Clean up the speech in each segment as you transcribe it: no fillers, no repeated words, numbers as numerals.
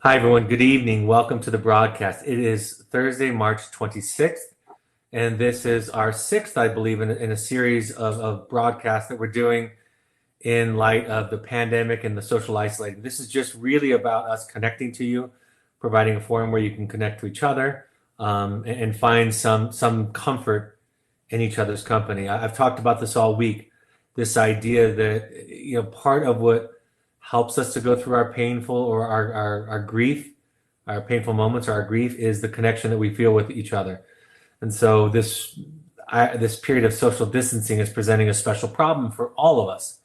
Hi, everyone. Good evening. Welcome to the broadcast. It is Thursday, March 26th, and this is our sixth, I believe, in a series of broadcasts that we're doing in light of the pandemic and the social isolating. This is just really about us connecting to you, providing a forum where you can connect to each other and find some comfort in each other's company. I've talked about this all week, this idea that, part of what helps us to go through our painful or our grief, our painful moments or our grief is the connection that we feel with each other. And so this period of social distancing is presenting a special problem for all of us,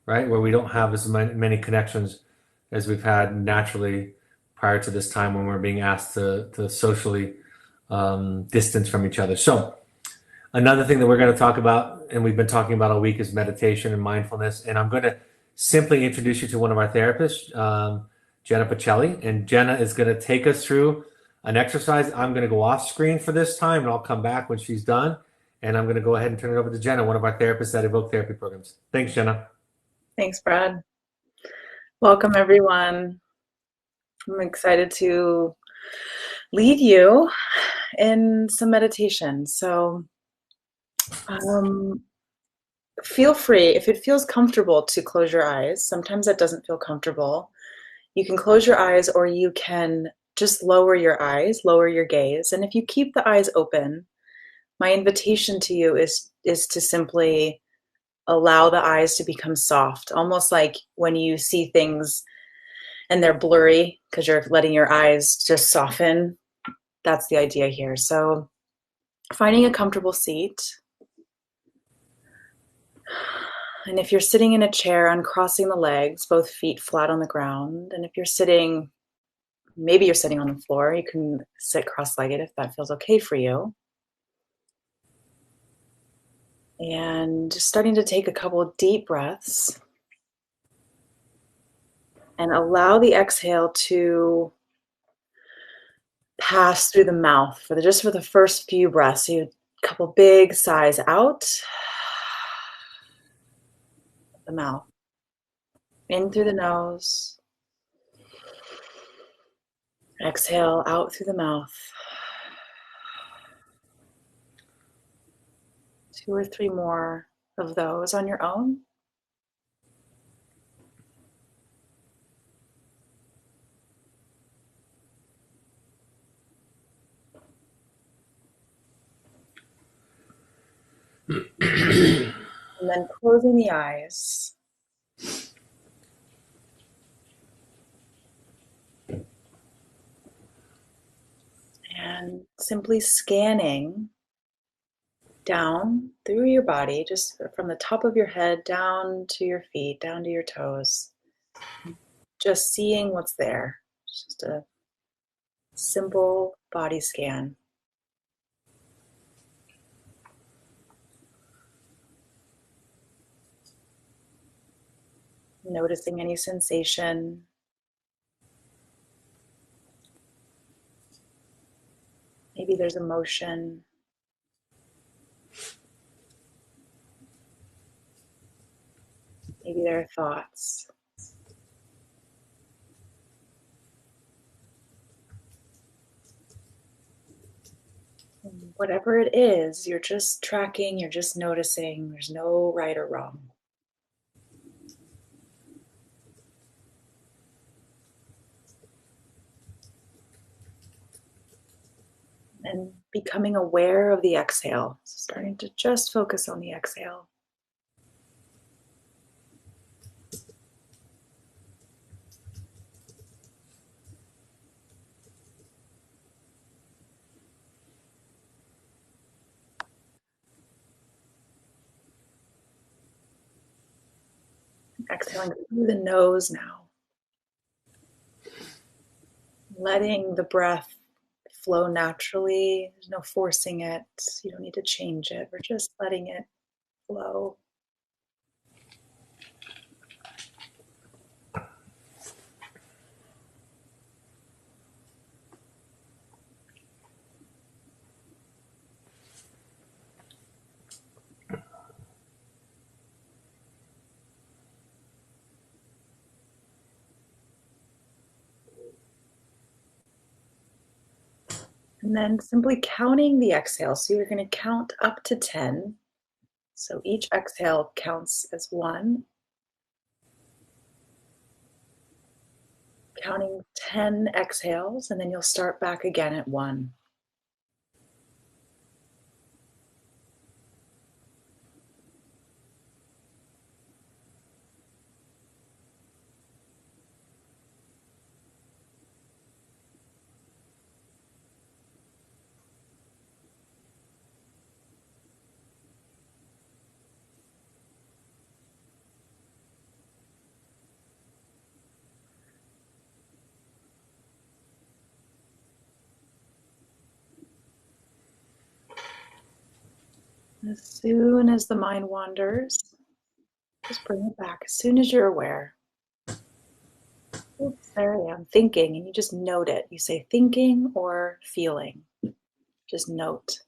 right? Where we don't have as many connections as we've had naturally prior to this time when we're being asked to socially distance from each other. So another thing that we're going to talk about, and we've been talking about all week, is meditation and mindfulness. And I'm going to simply introduce you to one of our therapists, Jenna Pacelli. And Jenna is going to take us through an exercise. I'm going to go off screen for this time, and I'll come back when she's done. And I'm going to go ahead and turn it over to Jenna, one of our therapists at Evoke Therapy Programs. Thanks, Jenna. Thanks, Brad. Welcome, everyone. I'm excited to lead you in some meditation. So feel free, if it feels comfortable, to close your eyes. Sometimes that doesn't feel comfortable. You can close your eyes, or you can just lower your eyes, lower your gaze. And if you keep the eyes open, my invitation to you is to simply allow the eyes to become soft, almost like when you see things and they're blurry because you're letting your eyes just soften. That's the idea here. So finding a comfortable seat. And if you're sitting in a chair, uncrossing the legs, both feet flat on the ground. And if you're sitting, maybe you're sitting on the floor, you can sit cross-legged if that feels okay for you. And just starting to take a couple of deep breaths and allow the exhale to pass through the mouth for the first few breaths. So you a couple big sighs out the mouth, in through the nose, exhale out through the mouth. 2 or 3 more of those on your own. And then closing the eyes. And simply scanning down through your body, just from the top of your head down to your feet, down to your toes. Just seeing what's there. Just a simple body scan. Noticing any sensation. Maybe there's emotion. Maybe there are thoughts. Whatever it is, you're just tracking, you're just noticing. There's no right or wrong. And becoming aware of the exhale. So starting to just focus on the exhale. Exhaling through the nose now. Letting the breath flow naturally. There's no forcing it. You don't need to change it. We're just letting it flow. And then simply counting the exhale. So you're going to count up to 10. So each exhale counts as one. Counting 10 exhales, and then you'll start back again at one. As soon as the mind wanders, just bring it back as soon as you're aware. Oops, there I am, thinking, and you just note it. You say thinking or feeling. Just note.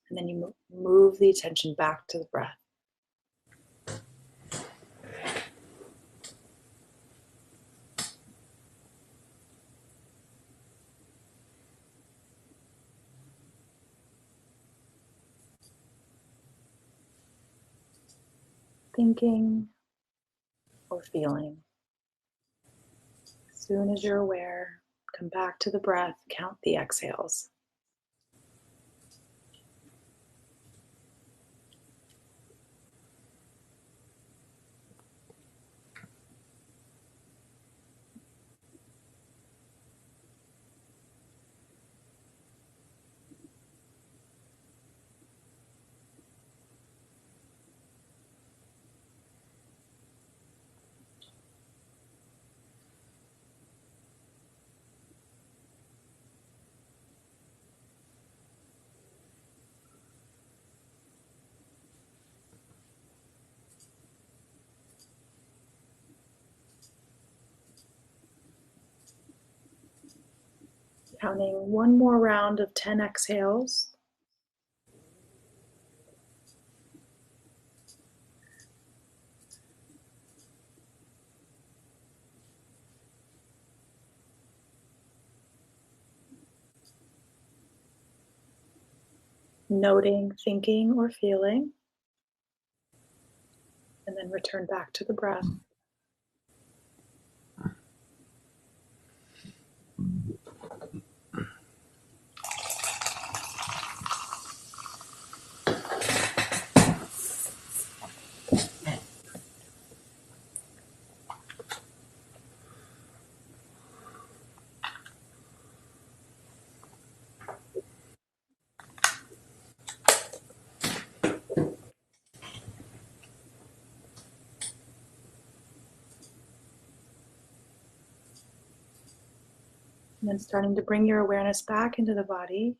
And then you move the attention back to the breath. Thinking or feeling. As soon as you're aware, come back to the breath, count the exhales. Counting one more round of 10 exhales. Noting, thinking, or feeling. And then return back to the breath. And then starting to bring your awareness back into the body.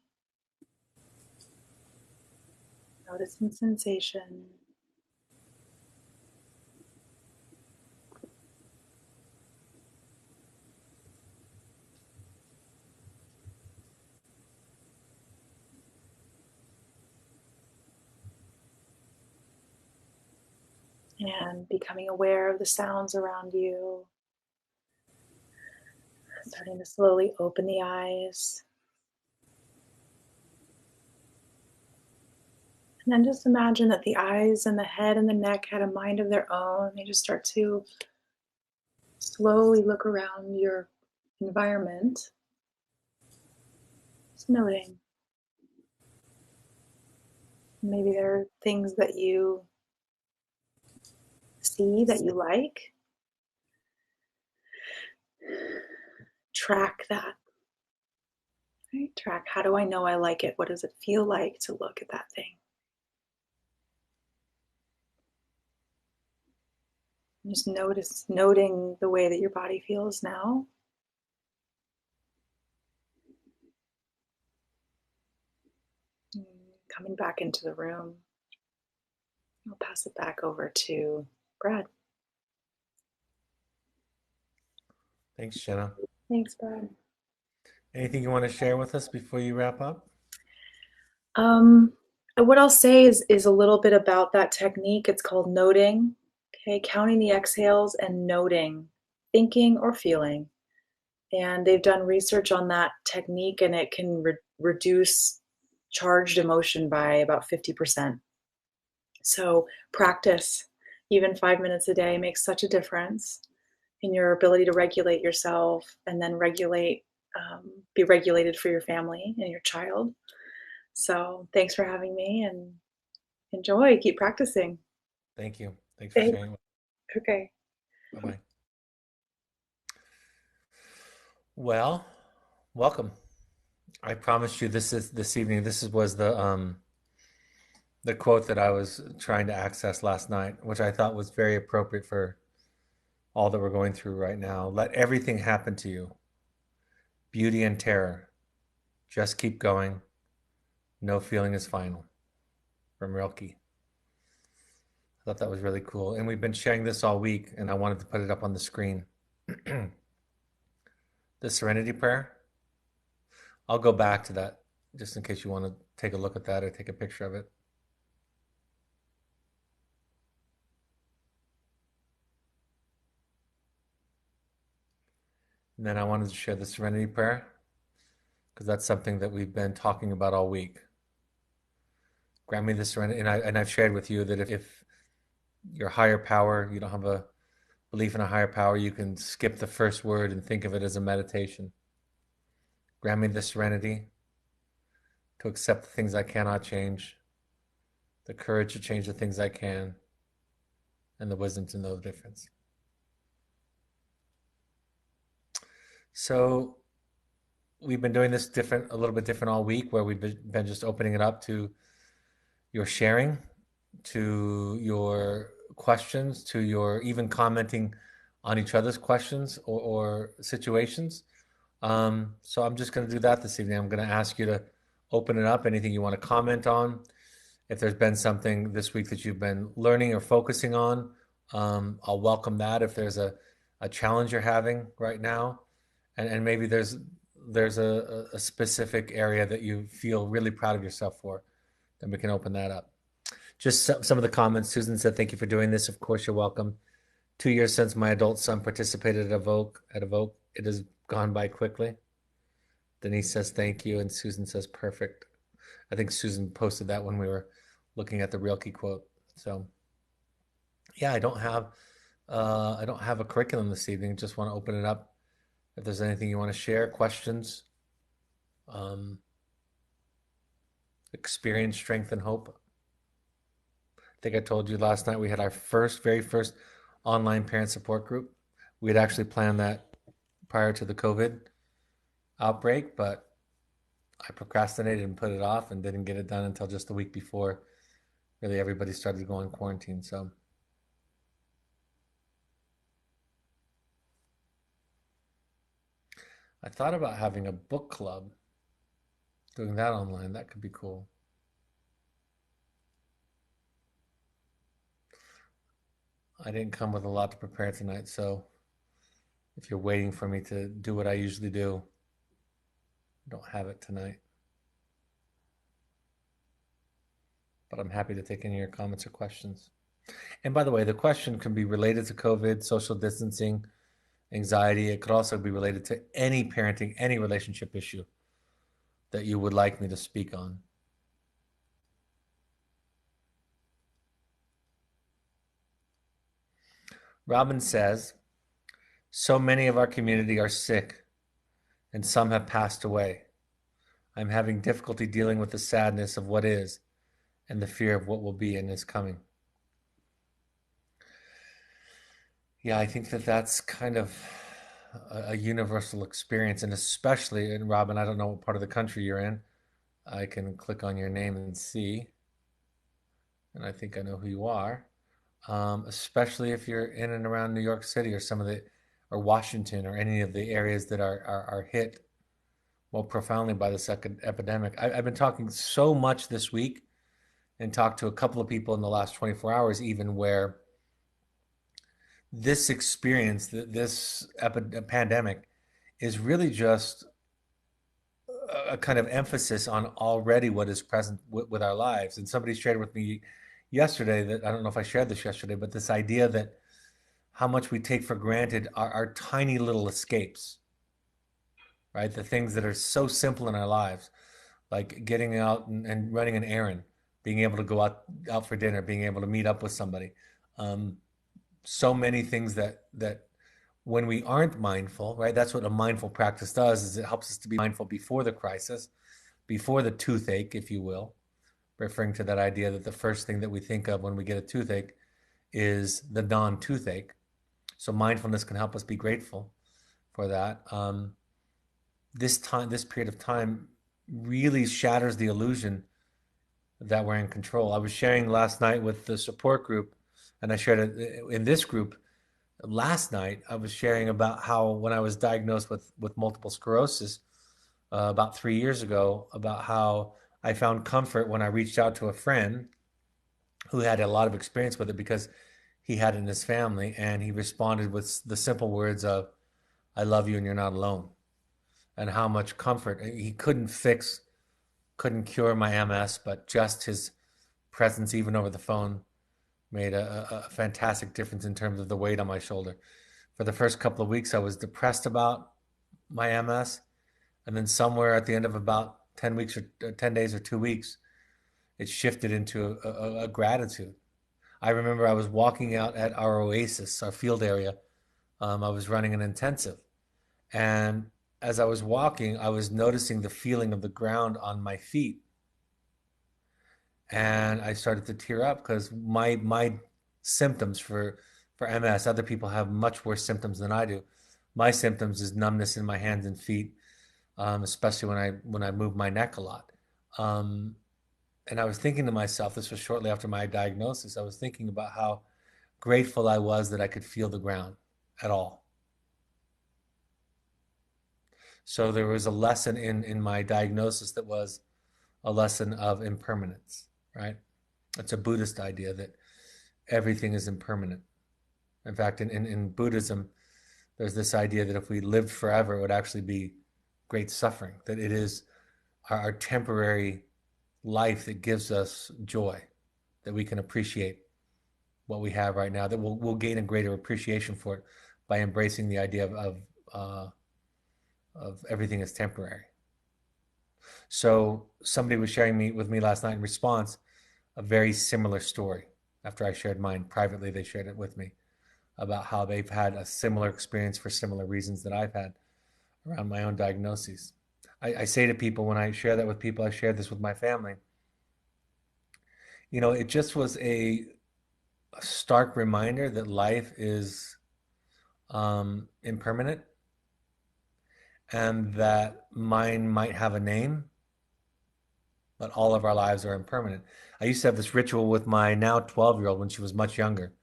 Noticing sensation. And becoming aware of the sounds around you. Starting to slowly open the eyes. And then just imagine that the eyes and the head and the neck had a mind of their own. They just start to slowly look around your environment. Just noting. Maybe there are things that you see that you like. Track that. Right? Track, how do I know I like it? What does it feel like to look at that thing? Just noting the way that your body feels now. Coming back into the room. I'll pass it back over to Brad. Thanks, Jenna. Thanks, Brad. Anything you want to share with us before you wrap up? What I'll say is a little bit about that technique. It's called noting. Okay, counting the exhales and noting, thinking or feeling. And they've done research on that technique, and it can reduce charged emotion by about 50%. So practice, even 5 minutes a day, makes such a difference in your ability to regulate yourself and then be regulated for your family and your child. So thanks for having me and enjoy. Keep practicing. Thank you. Thanks for Thanks. sharing. Okay. Bye bye. Well, welcome. I promised you this evening. This was the quote that I was trying to access last night, which I thought was very appropriate for all that we're going through right now. Let everything happen to you. Beauty and terror. Just keep going. No feeling is final. From Rilke. I thought that was really cool. And we've been sharing this all week, and I wanted to put it up on the screen. The Serenity Prayer. I'll go back to that just in case you want to take a look at that or take a picture of it. And then I wanted to share the Serenity Prayer because that's something that we've been talking about all week. Grant me the serenity. And I've shared with you that if your higher power, you don't have a belief in a higher power, you can skip the first word and think of it as a meditation. Grant me the serenity to accept the things I cannot change, the courage to change the things I can, and the wisdom to know the difference. So we've been doing this a little bit different all week, where we've been just opening it up to your sharing, to your questions, to your even commenting on each other's questions or situations. So I'm just going to do that this evening. I'm going to ask you to open it up, anything you want to comment on. If there's been something this week that you've been learning or focusing on, I'll welcome that. If there's a challenge you're having right now, and maybe there's a specific area that you feel really proud of yourself for, then we can open that up. Just some of the comments. Susan said, "Thank you for doing this. Of course, you're welcome. 2 years since my adult son participated at Evoke. It has gone by quickly." Denise says, "Thank you," and Susan says, "Perfect." I think Susan posted that when we were looking at the Rilke quote. So, yeah, I don't have a curriculum this evening. Just want to open it up. If there's anything you want to share, questions, um, experience, strength, and hope. I think I told you last night we had our very first online parent support group. We had actually planned that prior to the COVID outbreak, but I procrastinated and put it off and didn't get it done until just the week before really everybody started going quarantine. So I thought about having a book club, doing that online. That could be cool. I didn't come with a lot to prepare tonight, so if you're waiting for me to do what I usually do, I don't have it tonight. But I'm happy to take any of your comments or questions. And by the way, the question can be related to COVID, social distancing, anxiety. It could also be related to any parenting, any relationship issue that you would like me to speak on. Robin says, "So many of our community are sick and some have passed away. I'm having difficulty dealing with the sadness of what is and the fear of what will be and is coming." Yeah, I think that that's kind of a universal experience, and especially in Robin, I don't know what part of the country you're in. I can click on your name and see, and I think I know who you are. Especially if you're in and around New York City or Washington or any of the areas that are hit more profoundly by the second epidemic. I've been talking so much this week and talked to a couple of people in the last 24 hours, even where this experience, this pandemic, is really just a kind of emphasis on already what is present with our lives. And somebody shared with me yesterday that I don't know if I shared this yesterday, but this idea that how much we take for granted our tiny little escapes, right? The things that are so simple in our lives. like getting out and running an errand, being able to go out for dinner, being able to meet up with somebody. Um, so many things that when we aren't mindful, right? That's what a mindful practice does, is it helps us to be mindful before the crisis, before the toothache, if you will, referring to that idea that the first thing that we think of when we get a toothache is the non-toothache. So mindfulness can help us be grateful for that. This period of time really shatters the illusion that we're in control. I was sharing last night with the support group, and I shared it in this group last night. I was sharing about how when I was diagnosed with multiple sclerosis about 3 years ago, about how I found comfort when I reached out to a friend who had a lot of experience with it because he had it in his family, and he responded with the simple words of "I love you and you're not alone," and how much comfort he couldn't cure my MS, but just his presence, even over the phone, made a fantastic difference in terms of the weight on my shoulder. For the first couple of weeks, I was depressed about my MS, and then somewhere at the end of about 10 weeks or 10 days or 2 weeks, it shifted into a gratitude. I remember I was walking out at our oasis, our field area. I was running an intensive, and as I was walking, I was noticing the feeling of the ground on my feet, and I started to tear up because my symptoms for MS, other people have much worse symptoms than I do. My symptoms is numbness in my hands and feet, especially when I move my neck a lot. Um, and I was thinking to myself, this was shortly after my diagnosis. I was thinking about how grateful I was that I could feel the ground at all. So there was a lesson in my diagnosis that was a lesson of impermanence, right? It's a Buddhist idea that everything is impermanent. In fact, in Buddhism, there's this idea that if we lived forever, it would actually be great suffering, that it is our temporary life that gives us joy, that we can appreciate what we have right now, that we'll gain a greater appreciation for it by embracing the idea of everything as temporary. So somebody was sharing with me last night in response a very similar story. After I shared mine privately, they shared it with me about how they've had a similar experience for similar reasons that I've had around my own diagnoses. I say to people when I share that with people, I share this with my family. It just was a stark reminder that life is impermanent, and that mine might have a name, but all of our lives are impermanent. I used to have this ritual with my now 12-year-old when she was much younger.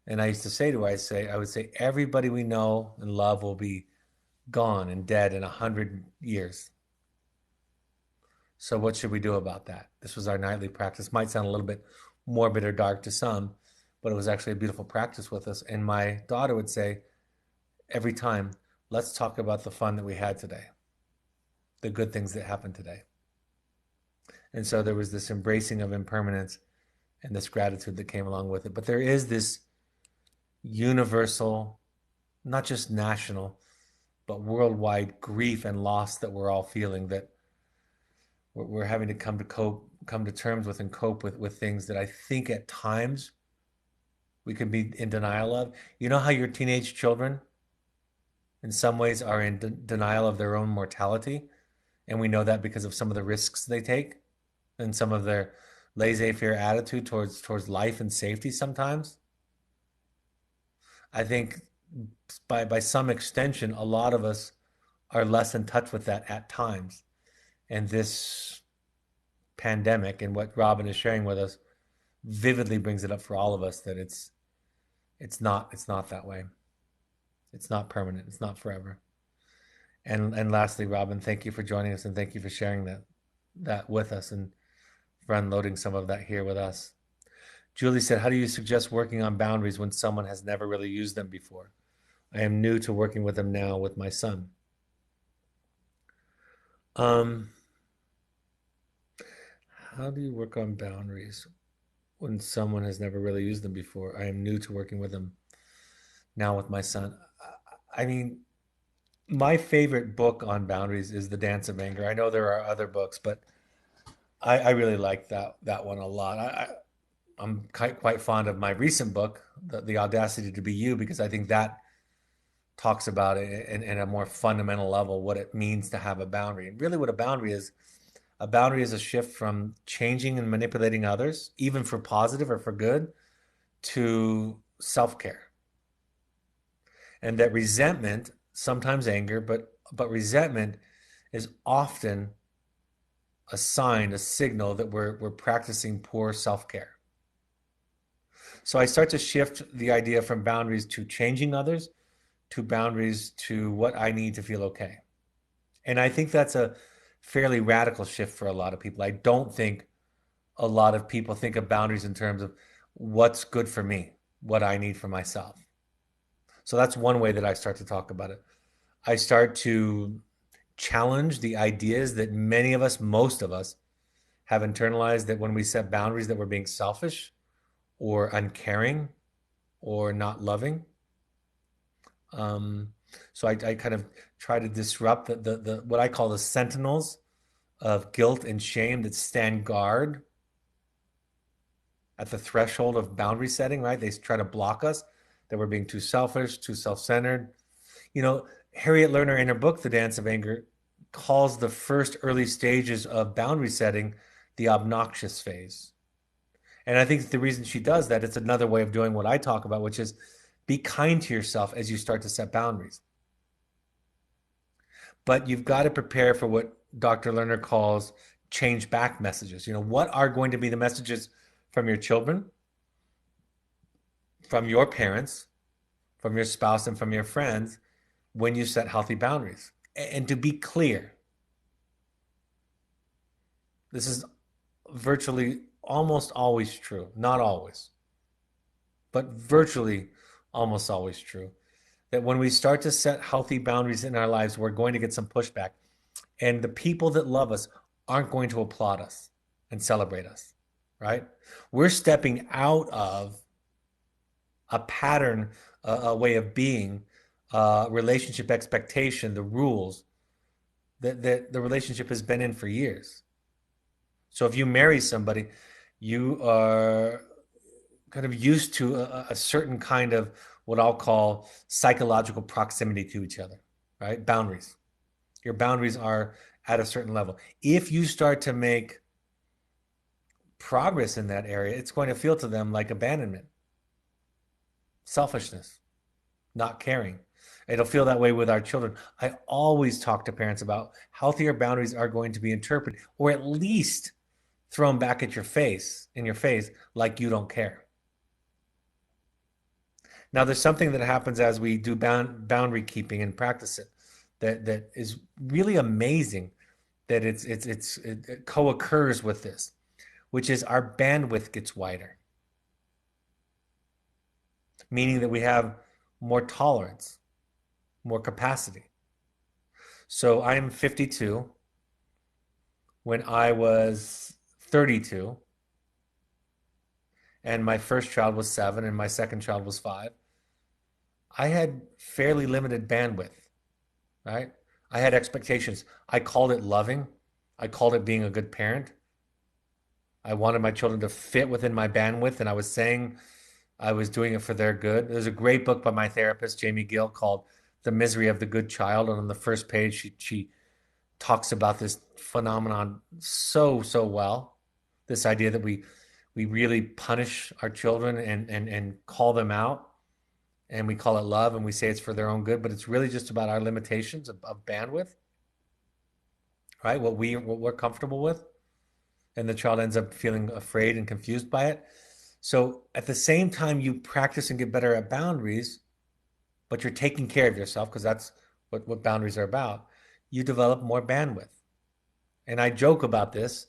And I used to say to her, I would say, everybody we know and love will be gone and dead in 100 years. So what should we do about that? This was our nightly practice. Might sound a little bit morbid or dark to some, but it was actually a beautiful practice with us. And my daughter would say every time, let's talk about the fun that we had today, the good things that happened today. And so there was this embracing of impermanence and this gratitude that came along with it. But there is this universal, not just national, but worldwide grief and loss that we're all feeling, that we're having to come to terms with and cope with things that I think at times we can be in denial of. You know how your teenage children in some ways are in denial of their own mortality, and we know that because of some of the risks they take and some of their laissez-faire attitude towards life and safety sometimes. I think by some extension, a lot of us are less in touch with that at times. And this pandemic and what Robin is sharing with us vividly brings it up for all of us that it's not that way. It's not permanent. It's not forever. And lastly, Robin, thank you for joining us and thank you for sharing that with us and for unloading some of that here with us. Julie said, "How do you suggest working on boundaries when someone has never really used them before? I am new to working with them now with my son." Um, how do you work on boundaries when someone has never really used them before? I am new to working with them now with my son. I mean, My favorite book on boundaries is The Dance of Anger. I know there are other books, but I really like that one a lot. I'm quite fond of my recent book, The Audacity to Be You, because I think that talks about it in a more fundamental level, what it means to have a boundary. And really what a boundary is a shift from changing and manipulating others, even for positive or for good, to self-care. And that resentment, sometimes anger, but resentment is often a sign, a signal that we're practicing poor self-care. So I start to shift the idea from boundaries to changing others to boundaries to what I need to feel okay. And I think that's a fairly radical shift for a lot of people. I don't think a lot of people think of boundaries in terms of what's good for me, what I need for myself. So that's one way that I start to talk about it. I start to challenge the ideas that many of us, most of us, have internalized that when we set boundaries that we're being selfish or uncaring or not loving. Um, so I kind of try to disrupt the what I call the sentinels of guilt and shame that stand guard at the threshold of boundary setting, right? They try to block us, that we're being too selfish, too self-centered. You know, Harriet Lerner in her book, The Dance of Anger, calls the first early stages of boundary setting the obnoxious phase. And I think the reason she does that, it's another way of doing what I talk about, which is be kind to yourself as you start to set boundaries. But you've got to prepare for what Dr. Lerner calls change back messages. You know, what are going to be the messages from your children, from your parents, from your spouse, and from your friends when you set healthy boundaries? And to be clear, this is virtually almost always true, not always, but virtually almost always true, that when we start to set healthy boundaries in our lives, we're going to get some pushback. And the people that love us aren't going to applaud us and celebrate us, right? We're stepping out of a pattern, a way of being, relationship expectation, the rules that the relationship has been in for years. So if you marry somebody, you are kind of used to a certain kind of what I'll call psychological proximity to each other, right? Boundaries. Your boundaries are at a certain level. If you start to make progress in that area, it's going to feel to them like abandonment, selfishness, not caring. It'll feel that way with our children. I always talk to parents about healthier boundaries are going to be interpreted or at least thrown back at your face, in your face, like you don't care. Now, there's something that happens as we do boundary keeping and practice it that is really amazing that it co-occurs with this, which is our bandwidth gets wider, meaning that we have more tolerance, more capacity. So I'm 52. When I was 32, and my first child was 7, and my second child was 5, I had fairly limited bandwidth, right? I had expectations. I called it loving. I called it being a good parent. I wanted my children to fit within my bandwidth, and I was saying I was doing it for their good. There's a great book by my therapist, Jamie Gill, called The Misery of the Good Child. And on the first page, she talks about this phenomenon so well. This idea that we really punish our children and call them out, and we call it love, and we say it's for their own good, but it's really just about our limitations of bandwidth, right? What we're comfortable with, and the child ends up feeling afraid and confused by it. So at the same time you practice and get better at boundaries, but you're taking care of yourself because that's what boundaries are about, you develop more bandwidth. And I joke about this,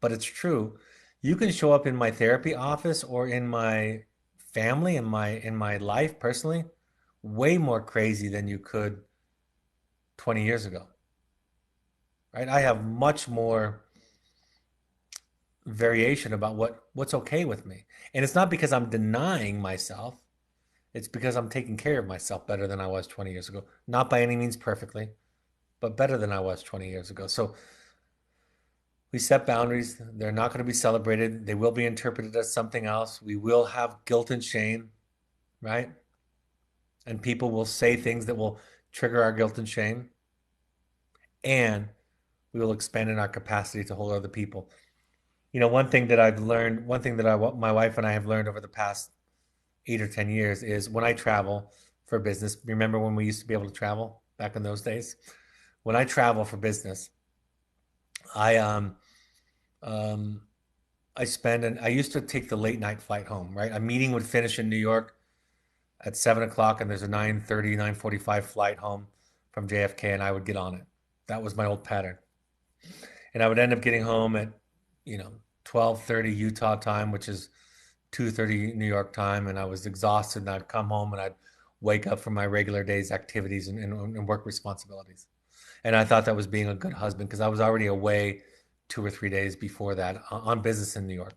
but it's true. You can show up in my therapy office or in my family, in my life personally, way more crazy than you could 20 years ago. Right? I have much more variation about what's okay with me. And it's not because I'm denying myself. It's because I'm taking care of myself better than I was 20 years ago. Not by any means perfectly, but better than I was 20 years ago. So we set boundaries. They're not going to be celebrated. They will be interpreted as something else. We will have guilt and shame, right? And people will say things that will trigger our guilt and shame. And we will expand in our capacity to hold other people. One thing that I've learned, one thing that my wife and I have learned over the past 8 or 10 years is when I travel for business. Remember when we used to be able to travel back in those days? When I travel for business, I um I used to take the late night flight home, right? A meeting would finish in New York at 7 o'clock, and there's a 9:30, 9:45 flight home from JFK, and I would get on it. That was my old pattern. And I would end up getting home at, you know, 12:30 Utah time, which is 2:30 New York time, and I was exhausted, and I'd come home and I'd wake up from my regular day's activities and work responsibilities. And I thought that was being a good husband because I was already away 2 or 3 days before that on business in New York.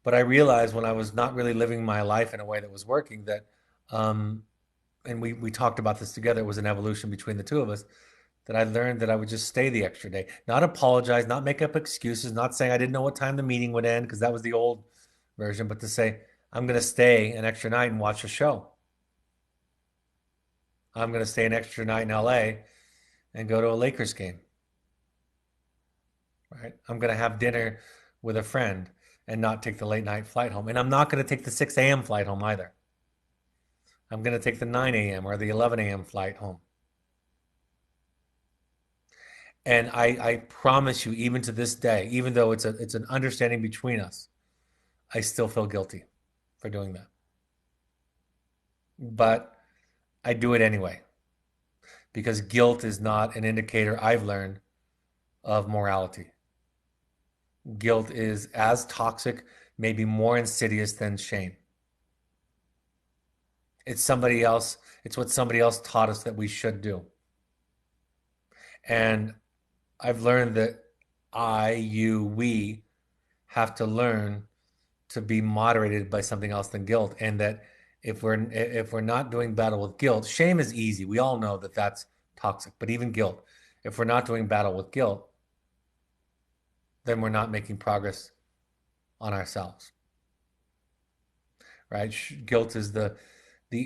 But I realized when I was not really living my life in a way that was working that, um, and we talked about this together, it was an evolution between the two of us, that I learned that I would just stay the extra day, not apologize, not make up excuses, not saying I didn't know what time the meeting would end because that was the old version, but to say, I'm going to stay an extra night and watch a show. I'm going to stay an extra night in LA and go to a Lakers game, right? I'm going to have dinner with a friend and not take the late night flight home. And I'm not going to take the 6 a.m. flight home either. I'm going to take the 9 a.m. or the 11 a.m. flight home. And I promise you, even to this day, even though it's an understanding between us, I still feel guilty for doing that. But I do it anyway because guilt is not an indicator I've learned of morality. Guilt is as toxic, maybe more insidious than shame. It's somebody else, it's what somebody else taught us that we should do. And I've learned that we have to learn to be moderated by something else than guilt, and that if we're not doing battle with guilt, shame is easy. We all know that that's toxic, but even guilt, if we're not doing battle with guilt, then we're not making progress on ourselves, right? Guilt is the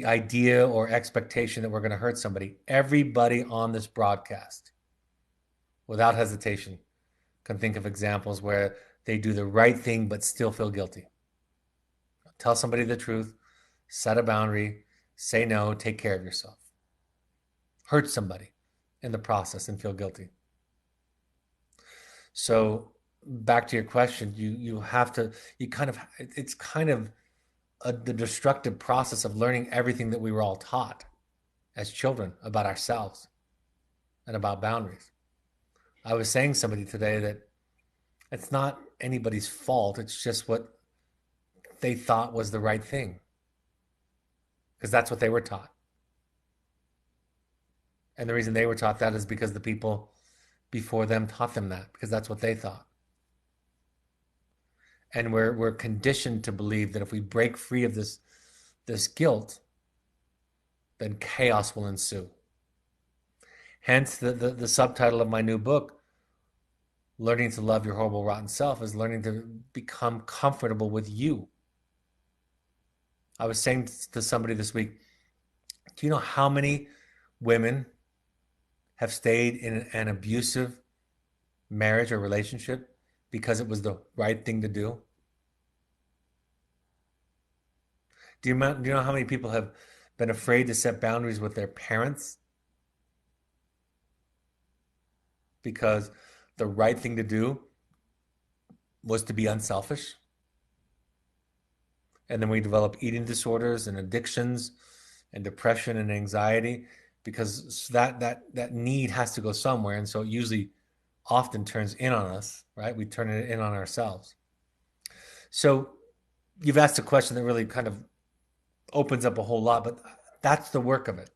idea or expectation that we're going to hurt somebody. Everybody on this broadcast, without hesitation, can think of examples where they do the right thing but still feel guilty. Tell somebody the truth, set a boundary, say no, take care of yourself. Hurt somebody in the process and feel guilty. So back to your question, you have to, you kind of, it's kind of the destructive process of learning everything that we were all taught as children about ourselves and about boundaries. I was saying to somebody today that it's not anybody's fault. It's just what they thought was the right thing because that's what they were taught. And the reason they were taught that is because the people before them taught them that because that's what they thought. And we're conditioned to believe that if we break free of this guilt, then chaos will ensue. Hence the subtitle of my new book, Learning to Love Your Horrible Rotten Self, is learning to become comfortable with you. I was saying to somebody this week, do you know how many women have stayed in an abusive marriage or relationship because it was the right thing to do? Do you know how many people have been afraid to set boundaries with their parents because the right thing to do was to be unselfish? And then we develop eating disorders and addictions and depression and anxiety because that need has to go somewhere, and so it usually often turns in on us, right? We turn it in on ourselves. So you've asked a question that really kind of opens up a whole lot, but that's the work of it.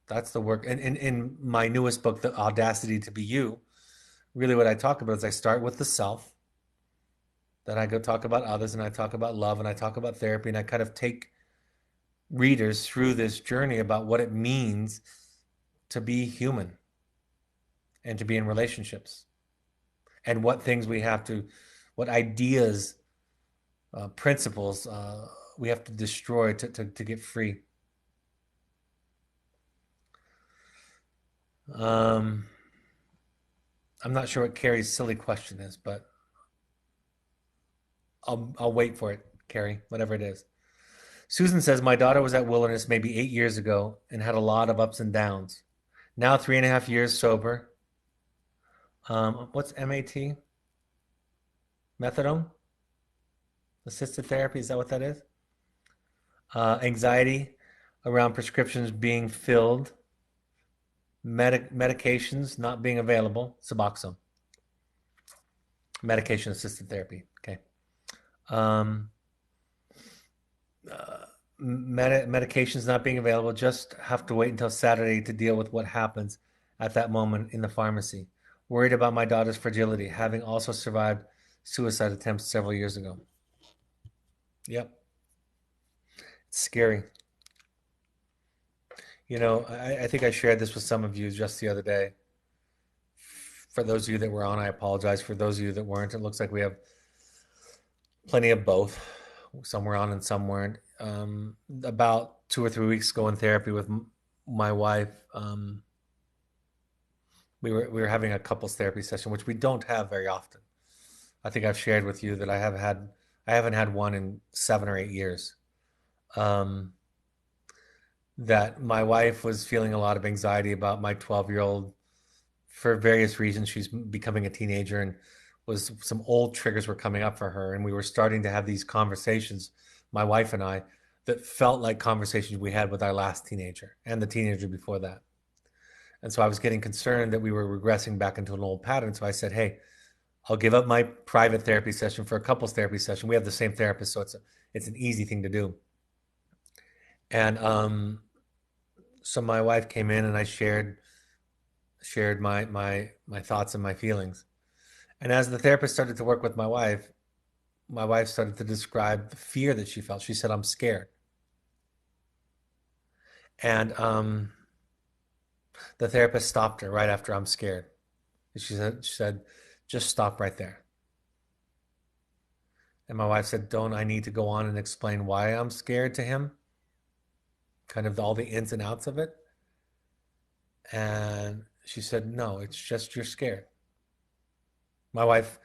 That's the work. And in my newest book, The Audacity to Be You, really what I talk about is I start with the self, then I go talk about others, and I talk about love, and I talk about therapy, and I kind of take readers through this journey about what it means to be human and to be in relationships, and what things we have to, what ideas, principles we have to destroy to get free. Um, I'm not sure what Carrie's silly question is, but I'll wait for it, Carrie, whatever it is. Susan says, my daughter was at Wilderness maybe 8 years ago and had a lot of ups and downs. Now 3.5 years sober. What's MAT? Methadone? Assisted therapy? Is that what that is? Anxiety around prescriptions being filled, medications not being available, Suboxone, medication assisted therapy. Okay. Um, Medications not being available, just have to wait until Saturday to deal with what happens at that moment in the pharmacy. Worried about my daughter's fragility, having also survived suicide attempts several years ago. Yep, it's scary. I think I shared this with some of you just the other day. For those of you that were on, I apologize. For those of you that weren't, it looks like we have plenty of both. Some were on and some weren't. About 2 or 3 weeks ago in therapy with my wife, we were having a couples therapy session, which we don't have very often. I think I've shared with you that I haven't had one in 7 or 8 years. Um, that my wife was feeling a lot of anxiety about my 12-year-old for various reasons. She's becoming a teenager, and was some old triggers were coming up for her, and we were starting to have these conversations, my wife and I, that felt like conversations we had with our last teenager and the teenager before that. And so I was getting concerned that we were regressing back into an old pattern. So I said, hey, I'll give up my private therapy session for a couples therapy session. We have the same therapist, so it's an easy thing to do. And so my wife came in, and I shared my thoughts and my feelings. And as the therapist started to work with my wife started to describe the fear that she felt. She said, I'm scared. And the therapist stopped her right after I'm scared. She said, just stop right there. And my wife said, don't I need to go on and explain why I'm scared to him? Kind of all the ins and outs of it. And she said, no, it's just you're scared. My wife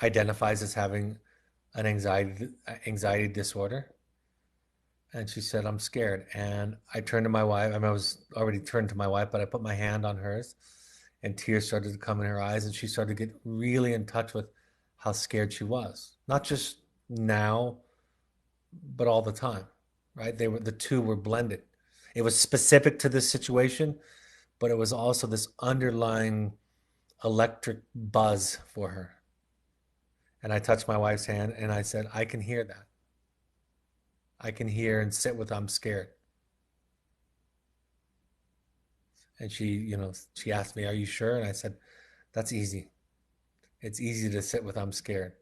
identifies as having an anxiety disorder. And she said, I'm scared. And I turned to my wife. I mean, I was already turned to my wife, but I put my hand on hers, and tears started to come in her eyes. And she started to get really in touch with how scared she was. Not just now, but all the time, right? The two were blended. It was specific to this situation, but it was also this underlying electric buzz for her. And I touched my wife's hand and I said, I can hear that. I can hear and sit with I'm scared. And she asked me, are you sure? And I said, that's easy. It's easy to sit with I'm scared.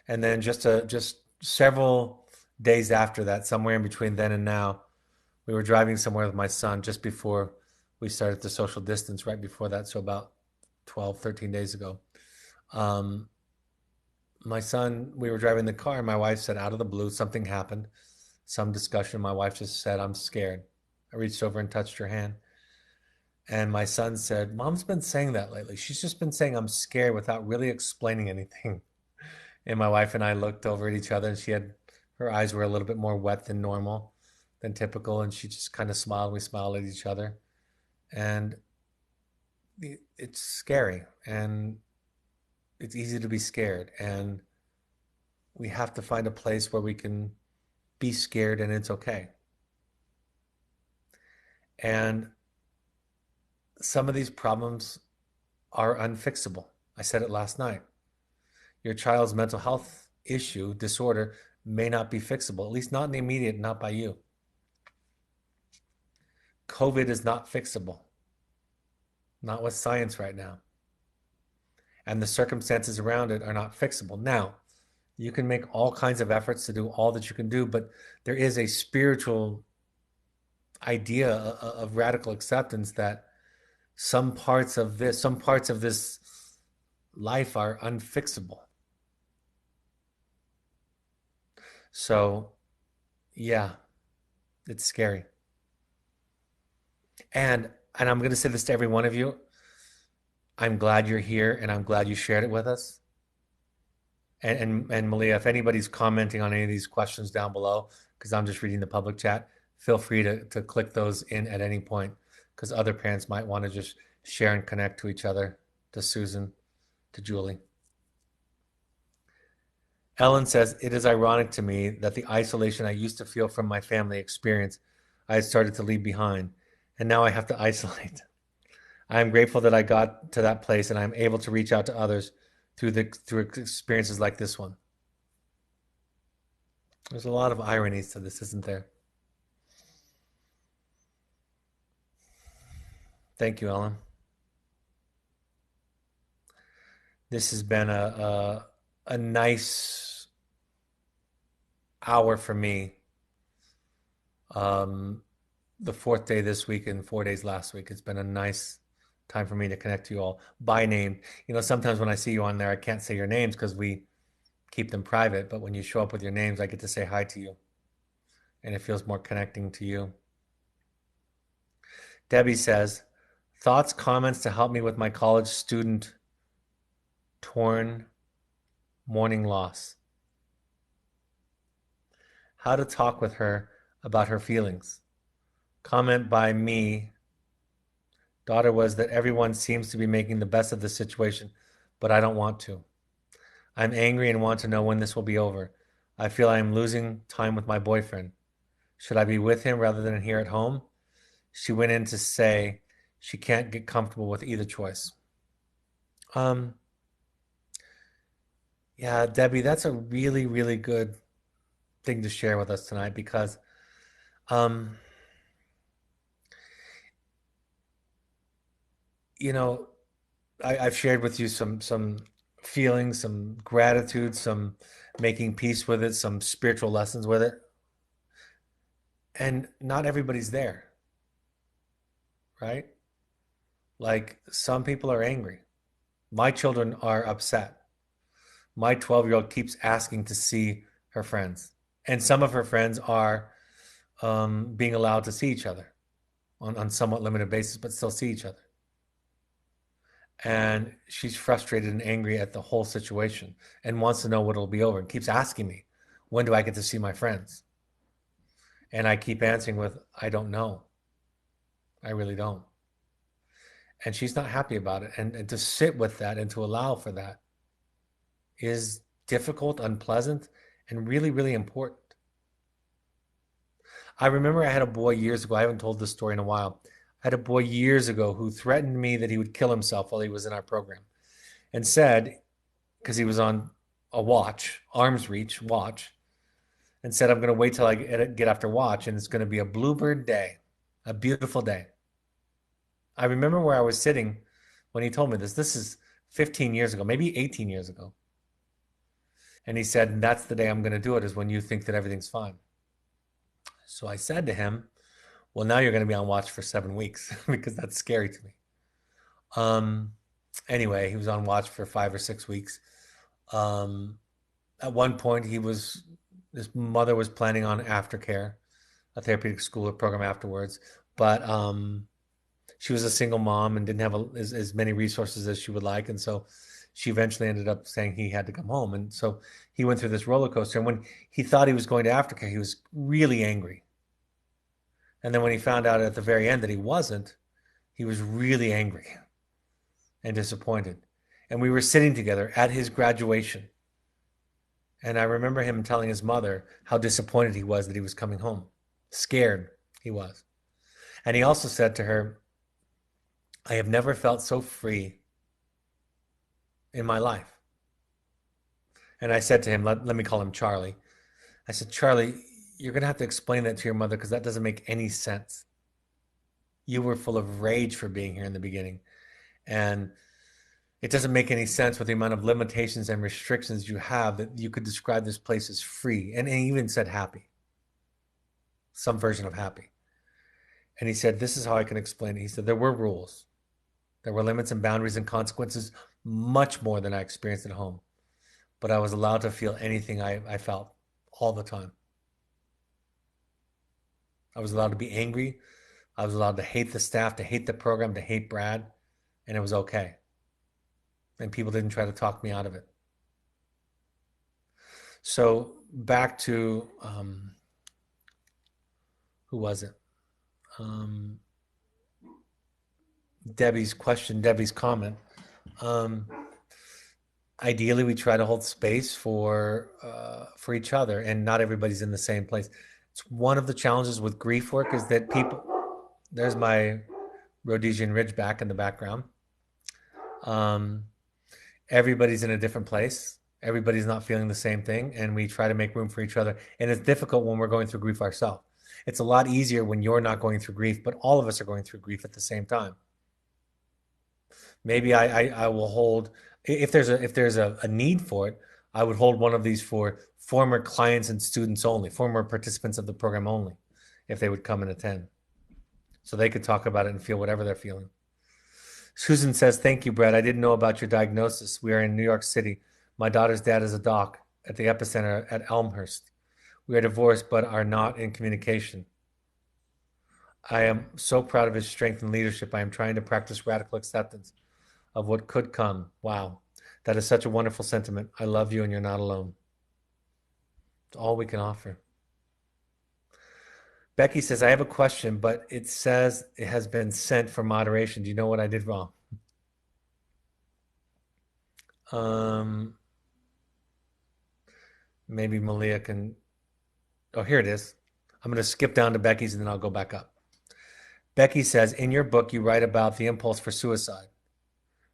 And then just several days after that, somewhere in between then and now, we were driving somewhere with my son just before we started the social distance, right before that. So about 12, 13 days ago. My son, we were driving the car, and my wife said, out of the blue, something happened, some discussion. My wife just said, I'm scared. I reached over and touched her hand. And my son said, Mom's been saying that lately. She's just been saying I'm scared without really explaining anything. And my wife and I looked over at each other, and her eyes were a little bit more wet than normal, than typical. And she just kind of smiled. We smiled at each other. And it's scary, and it's easy to be scared. And we have to find a place where we can be scared and it's okay. And some of these problems are unfixable. I said it last night. Your child's mental health issue, disorder, may not be fixable, at least not in the immediate, not by you. COVID is not fixable, not with science right now. And the circumstances around it are not fixable. Now, You can make all kinds of efforts to do all that you can do, but there is a spiritual idea of radical acceptance that some parts of this life are unfixable. So, yeah, it's scary. And I'm going to say this to every one of you. I'm glad you're here and I'm glad you shared it with us. And Malia, if anybody's commenting on any of these questions down below, because I'm just reading the public chat, feel free to click those in at any point because other parents might want to just share and connect to each other, to Susan, to Julie. Ellen says, it is ironic to me that the isolation I used to feel from my family experience, I had started to leave behind, and now I have to isolate. I am grateful that I got to that place and I'm able to reach out to others through experiences like this one. There's a lot of ironies to this, isn't there? Thank you, Ellen. This has been a nice hour for me. Um, the fourth day this week and 4 days last week. It's been a nice time for me to connect to you all by name. Sometimes when I see you on there, I can't say your names because we keep them private. But when you show up with your names, I get to say hi to you, and it feels more connecting to you. Debbie says, thoughts, comments to help me with my college student torn mourning loss. How to talk with her about her feelings. Comment by me. Daughter was that everyone seems to be making the best of the situation, but I don't want to. I'm angry and want to know when this will be over. I feel I am losing time with my boyfriend. Should I be with him rather than here at home? She went in to say she can't get comfortable with either choice. Um, yeah, Debbie, that's a really, really good thing to share with us tonight because, um, you know, I've shared with you some feelings, some gratitude, some making peace with it, some spiritual lessons with it, and not everybody's there, right? Like some people are angry. My children are upset. My 12-year-old keeps asking to see her friends, and some of her friends are being allowed to see each other on somewhat limited basis, but still see each other. And she's frustrated and angry at the whole situation and wants to know what it'll be over and keeps asking me, when do I get to see my friends? And I keep answering with, I don't know. I really don't. And she's not happy about it. And to sit with that and to allow for that is difficult, unpleasant, and really, really important. I remember I had a boy years ago. I haven't told this story in a while. I had a boy years ago who threatened me that he would kill himself while he was in our program and said, because he was on a watch, arm's reach watch, and said, I'm going to wait till I get after watch and it's going to be a bluebird day, a beautiful day. I remember where I was sitting when he told me this. This is 15 years ago, maybe 18 years ago. And he said, that's the day I'm going to do it, is when you think that everything's fine. So I said to him, well, now you're going to be on watch for 7 weeks because that's scary to me. Um, anyway, he was on watch for 5 or 6 weeks. Um, at one point, his mother was planning on aftercare, a therapeutic school program afterwards, but she was a single mom and didn't have as many resources as she would like, and so she eventually ended up saying he had to come home, and so he went through this roller coaster. And when he thought he was going to aftercare, he was really angry, and then when he found out at the very end that he wasn't, he was really angry and disappointed. And we were sitting together at his graduation. And I remember him telling his mother how disappointed he was that he was coming home. Scared he was. And he also said to her, I have never felt so free in my life. And I said to him, let me call him Charlie. I said, Charlie, you're going to have to explain that to your mother because that doesn't make any sense. You were full of rage for being here in the beginning. And It doesn't make any sense with the amount of limitations and restrictions you have that you could describe this place as free. And he even said happy, some version of happy. And he said, this is how I can explain it. He said, there were rules, there were limits and boundaries and consequences, much more than I experienced at home. But I was allowed to feel anything I felt all the time. I was allowed to be angry. I was allowed to hate the staff, to hate the program, to hate Brad, and it was okay. And people didn't try to talk me out of it. So back to who was it? Debbie's question, Debbie's comment. Ideally, we try to hold space for each other, and not everybody's in the same place. It's one of the challenges with grief work is that people. There's my Rhodesian Ridgeback in the background. Everybody's in a different place. Everybody's not feeling the same thing, and we try to make room for each other. And it's difficult when we're going through grief ourselves. It's a lot easier when you're not going through grief, but all of us are going through grief at the same time. Maybe I will hold, if there's a need for it, I would hold one of these for former clients and students only, former participants of the program only, if they would come and attend, so they could talk about it and feel whatever they're feeling. Susan says, thank you, Brett. I didn't know about your diagnosis. We are in New York City. My daughter's dad is a doc at the epicenter at Elmhurst. We are divorced but are not in communication. I am so proud of his strength and leadership. I am trying to practice radical acceptance of what could come. Wow. That is such a wonderful sentiment. I love you and you're not alone. It's all we can offer. Becky says, I have a question, but it says it has been sent for moderation. Do you know what I did wrong? Maybe Malia can. Oh, here it is. I'm going to skip down to Becky's and then I'll go back up. Becky says, in your book, you write about the impulse for suicide,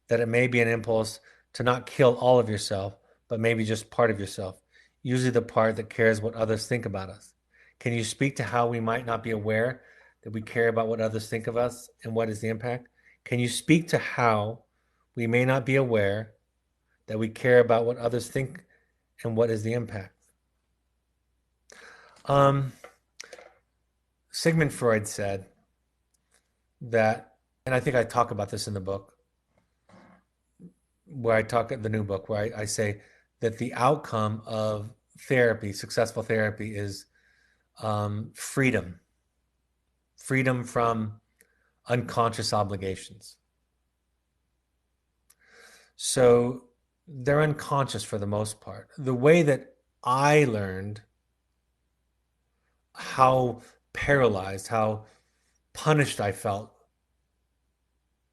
that it may be an impulse to not kill all of yourself, but maybe just part of yourself, usually the part that cares what others think about us. Can you speak to how we might not be aware that we care about what others think of us and what is the impact? Can you speak to how we may not be aware that we care about what others think and what is the impact? Sigmund Freud said that, and I think I talk about this in the book, where I talk at the new book, where I say that the outcome of therapy, successful therapy, is freedom from unconscious obligations. So they're unconscious for the most part. The way that I learned how paralyzed, how punished I felt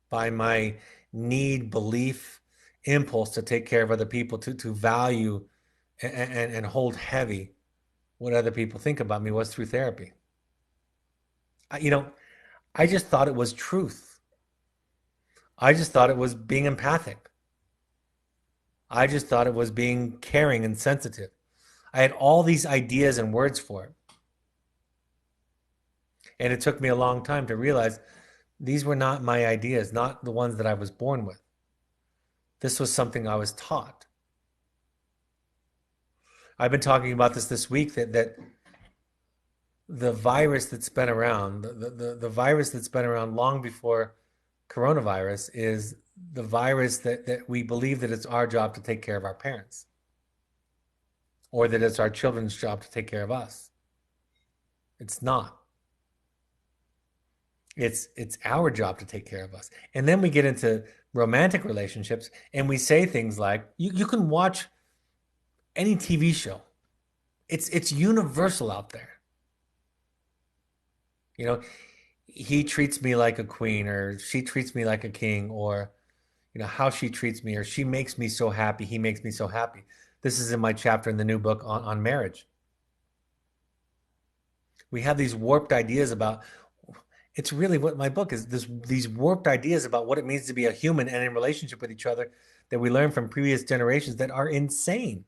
by my need, belief, impulse to take care of other people, to value and hold heavy what other people think about me, was through therapy. I just thought it was truth. I just thought it was being empathic. I just thought it was being caring and sensitive. I had all these ideas and words for it. And it took me a long time to realize these were not my ideas, not the ones that I was born with. This was something I was taught. I've been talking about this week, that the virus that's been around, the virus that's been around long before coronavirus, is the virus that we believe that it's our job to take care of our parents, or that it's our children's job to take care of us. It's not. It's our job to take care of us. And then we get into romantic relationships and we say things like, you can watch any TV show. It's universal out there. He treats me like a queen, or she treats me like a king, or how she treats me, or she makes me so happy, he makes me so happy. This is in my chapter in the new book on marriage. We have these warped ideas about, it's really what my book is, these warped ideas about what it means to be a human and in relationship with each other, that we learn from previous generations, that are insane.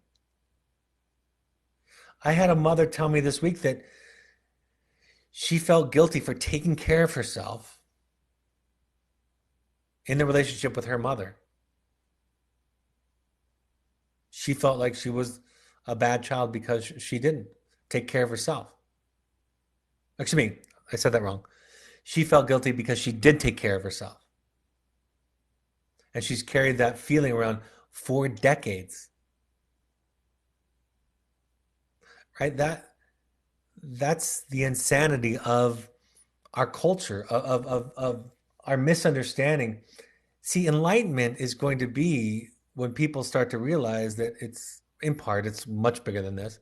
I had a mother tell me this week that she felt guilty for taking care of herself in the relationship with her mother. She felt like she was a bad child because she didn't take care of herself. Excuse me, I said that wrong. She felt guilty because she did take care of herself. And she's carried that feeling around for decades, right? That's the insanity of our culture, of our misunderstanding. See, enlightenment is going to be when people start to realize that it's, in part, it's much bigger than this.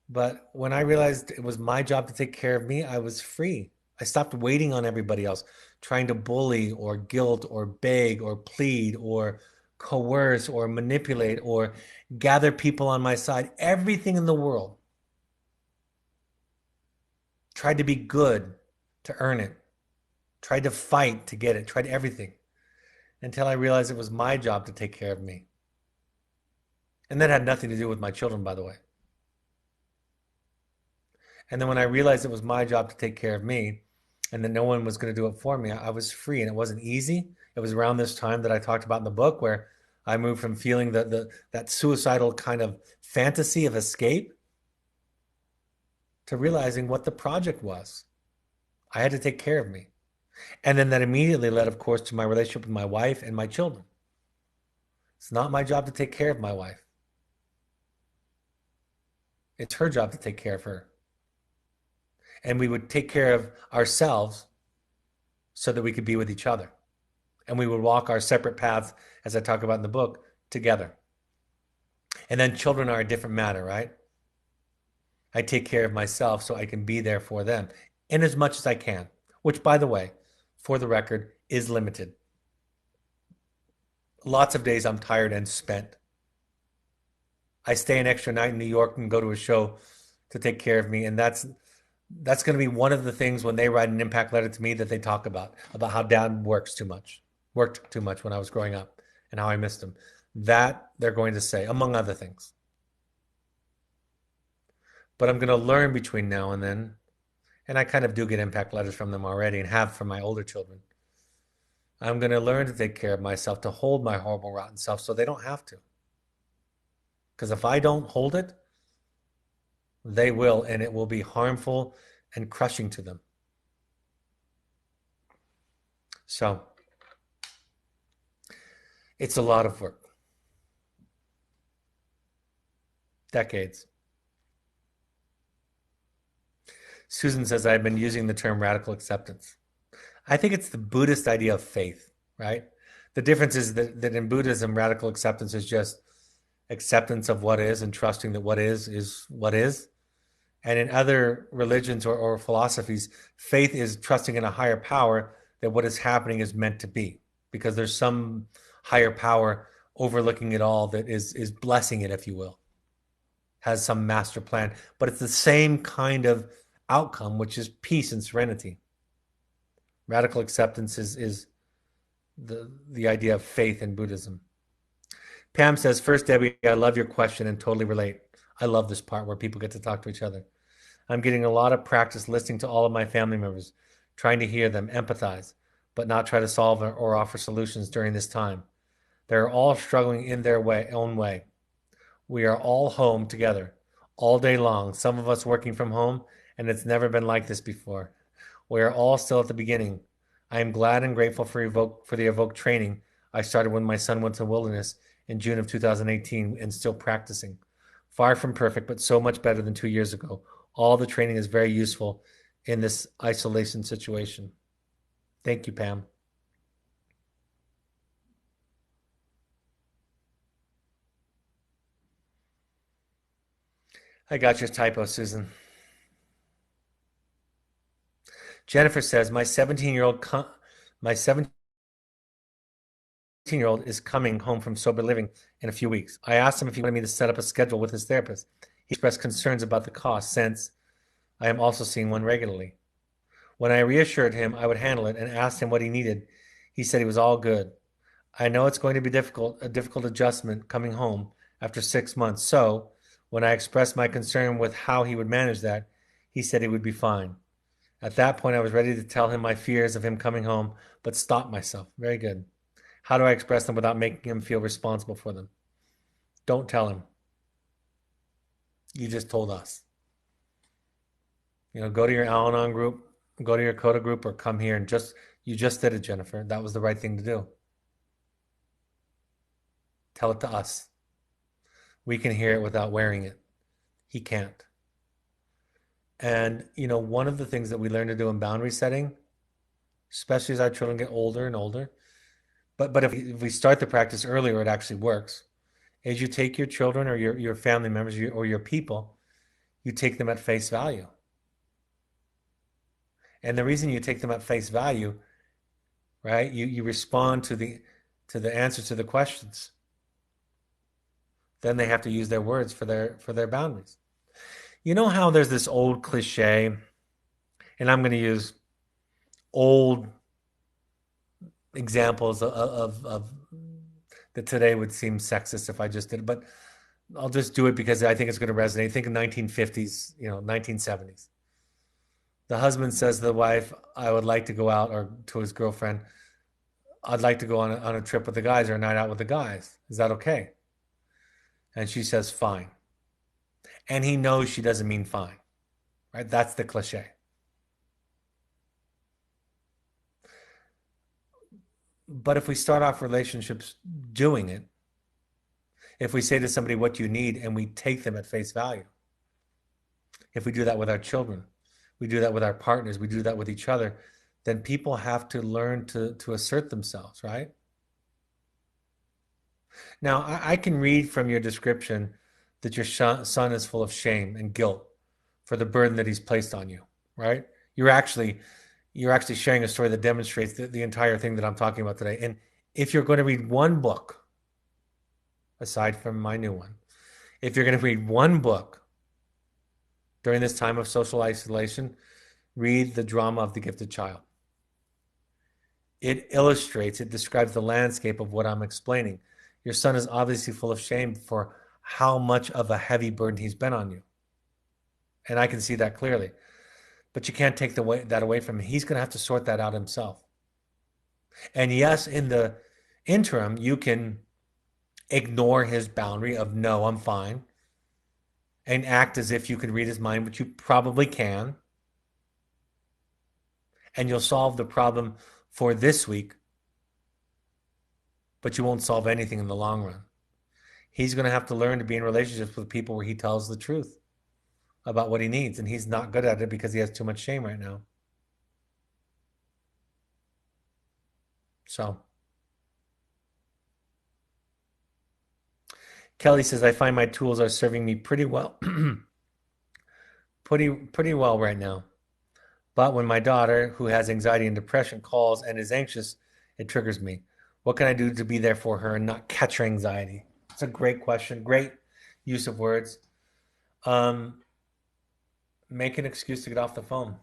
But when I realized it was my job to take care of me, I was free. I stopped waiting on everybody else, trying to bully or guilt or beg or plead or coerce or manipulate or gather people on my side. Everything in the world tried to be good to earn it, tried to fight to get it, tried everything until I realized it was my job to take care of me. And that had nothing to do with my children, by the way. And then when I realized it was my job to take care of me and that no one was going to do it for me, I was free. And it wasn't easy. It was around this time that I talked about in the book where I moved from feeling that suicidal kind of fantasy of escape to realizing what the project was. I had to take care of me. And then that immediately led, of course, to my relationship with my wife and my children. It's not my job to take care of my wife. It's her job to take care of her. And we would take care of ourselves so that we could be with each other. And we would walk our separate paths, as I talk about in the book, together. And then children are a different matter, right? I take care of myself so I can be there for them in as much as I can, which, by the way, for the record, is limited. Lots of days I'm tired and spent. I stay an extra night in New York and go to a show to take care of me, and that's going to be one of the things when they write an impact letter to me that they talk about how dad worked too much when I was growing up and how I missed him. That they're going to say, among other things. But I'm going to learn between now and then, and I kind of do get impact letters from them already and have from my older children. I'm going to learn to take care of myself, to hold my horrible, rotten self so they don't have to. Because if I don't hold it, they will, and it will be harmful and crushing to them. So it's a lot of work. Decades. Susan says, I've been using the term radical acceptance. I think it's the Buddhist idea of faith, right? The difference is that in Buddhism, radical acceptance is just acceptance of what is and trusting that what is what is. And in other religions or philosophies, faith is trusting in a higher power that what is happening is meant to be, because there's some higher power overlooking it all that is blessing it, if you will, has some master plan. But it's the same kind of outcome, which is peace and serenity. Radical acceptance is the idea of faith in Buddhism. Pam says, first, Debbie, I love your question and totally relate. I love this part where people get to talk to each other. I'm getting a lot of practice listening to all of my family members, trying to hear them, empathize, but not try to solve or offer solutions during this time. They're all struggling in their own way. We are all home together all day long, some of us working from home, and it's never been like this before. We are all still at the beginning. I am glad and grateful for the Evoke training I started when my son went to wilderness in June of 2018 and still practicing. Far from perfect, but so much better than 2 years ago. All the training is very useful in this isolation situation. Thank you, Pam. I got your typo, Susan. Jennifer says, my 17-year-old is coming home from sober living in a few weeks. I asked him if he wanted me to set up a schedule with his therapist. He expressed concerns about the cost since I am also seeing one regularly. When I reassured him I would handle it and asked him what he needed, he said he was all good. I know it's going to be a difficult adjustment coming home after 6 months. So when I expressed my concern with how he would manage that, he said he would be fine. At that point, I was ready to tell him my fears of him coming home, but stopped myself. Very good. How do I express them without making him feel responsible for them? Don't tell him. You just told us. Go to your Al-Anon group, go to your Coda group, or come here and you just did it, Jennifer. That was the right thing to do. Tell it to us. We can hear it without wearing it. He can't. And, one of the things that we learn to do in boundary setting, especially as our children get older and older, but if we start the practice earlier, it actually works. Is you take your children or your family members or your people, you take them at face value. And the reason you take them at face value, right? You respond to the answers to the questions. Then they have to use their words for their boundaries. You know how there's this old cliche, and I'm going to use old examples of that today would seem sexist if I just did it, but I'll just do it because I think it's going to resonate. Think of 1950s, 1970s. The husband says to the wife, I would like to go out, or to his girlfriend, I'd like to go on a trip with the guys or a night out with the guys. Is that okay? And she says, fine. And he knows she doesn't mean fine, right? That's the cliche. But if we start off relationships doing it, if we say to somebody, what do you need? And we take them at face value. If we do that with our children, we do that with our partners, we do that with each other, then people have to learn to assert themselves, right? Now, I can read from your description that your son is full of shame and guilt for the burden that he's placed on you, right? You're actually sharing a story that demonstrates the entire thing that I'm talking about today. And if you're going to read one book, aside from my new one, if you're going to read one book during this time of social isolation, read The Drama of the Gifted Child. It describes the landscape of what I'm explaining. Your son is obviously full of shame for how much of a heavy burden he's been on you. And I can see that clearly. But you can't take that away from him. He's going to have to sort that out himself. And yes, in the interim, you can ignore his boundary of, no, I'm fine, and act as if you can read his mind, which you probably can. And you'll solve the problem for this week, but you won't solve anything in the long run. He's going to have to learn to be in relationships with people where he tells the truth about what he needs, and he's not good at it because he has too much shame right now. So Kelly says, I find my tools are serving me pretty well pretty well right now. But when my daughter, who has anxiety and depression, calls and is anxious, it triggers me. What can I do to be there for her and not catch her anxiety? It's a great question. Great use of words. Make an excuse to get off the phone.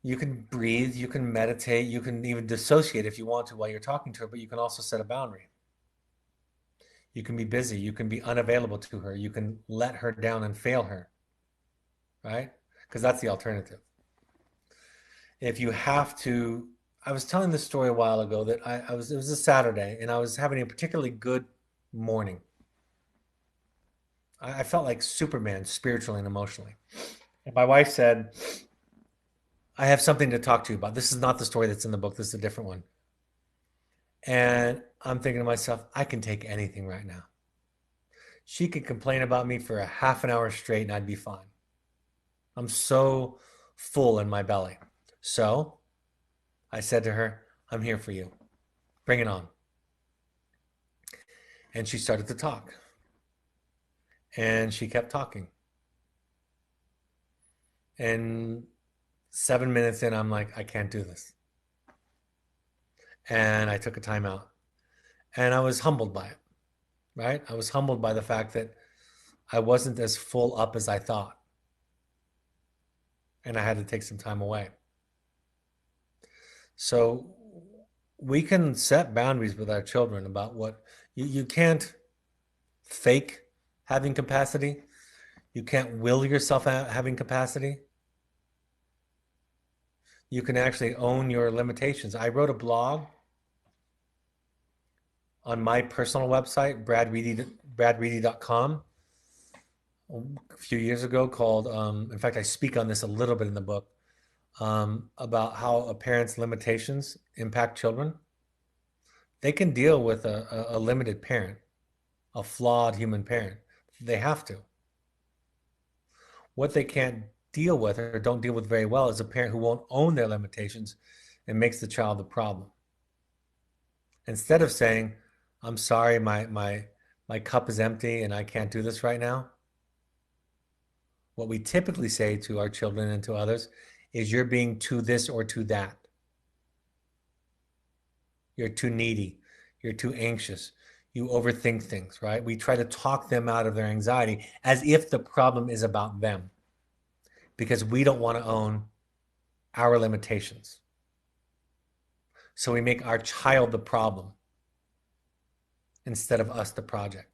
You can breathe, you can meditate, you can even dissociate if you want to while you're talking to her, but you can also set a boundary. You can be busy, you can be unavailable to her, you can let her down and fail her, right? Because that's the alternative. If you have to, I was telling this story a while ago that it was a Saturday and I was having a particularly good morning. I felt like Superman spiritually and emotionally. And my wife said, I have something to talk to you about. This is not the story that's in the book. This is a different one. And I'm thinking to myself, I can take anything right now. She could complain about me for a half an hour straight and I'd be fine. I'm so full in my belly. So I said to her, I'm here for you. Bring it on. And she started to talk. And she kept talking. And 7 minutes in, I'm like, I can't do this. And I took a time out. And I was humbled by it, right? I was humbled by the fact that I wasn't as full up as I thought. And I had to take some time away. So we can set boundaries with our children about what you can't fake having capacity. You can't will yourself having capacity. You can actually own your limitations. I wrote a blog on my personal website, bradreedy.com, a few years ago called, in fact, I speak on this a little bit in the book, about how a parent's limitations impact children. They can deal with a limited parent, a flawed human parent. They have to. What they can't deal with or don't deal with very well is a parent who won't own their limitations and makes the child the problem. Instead of saying, I'm sorry, my cup is empty and I can't do this right now, what we typically say to our children and to others is, you're being too this or too that. You're too needy. You're too anxious. You overthink things, right? We try to talk them out of their anxiety as if the problem is about them, because we don't want to own our limitations. So we make our child the problem instead of us the project.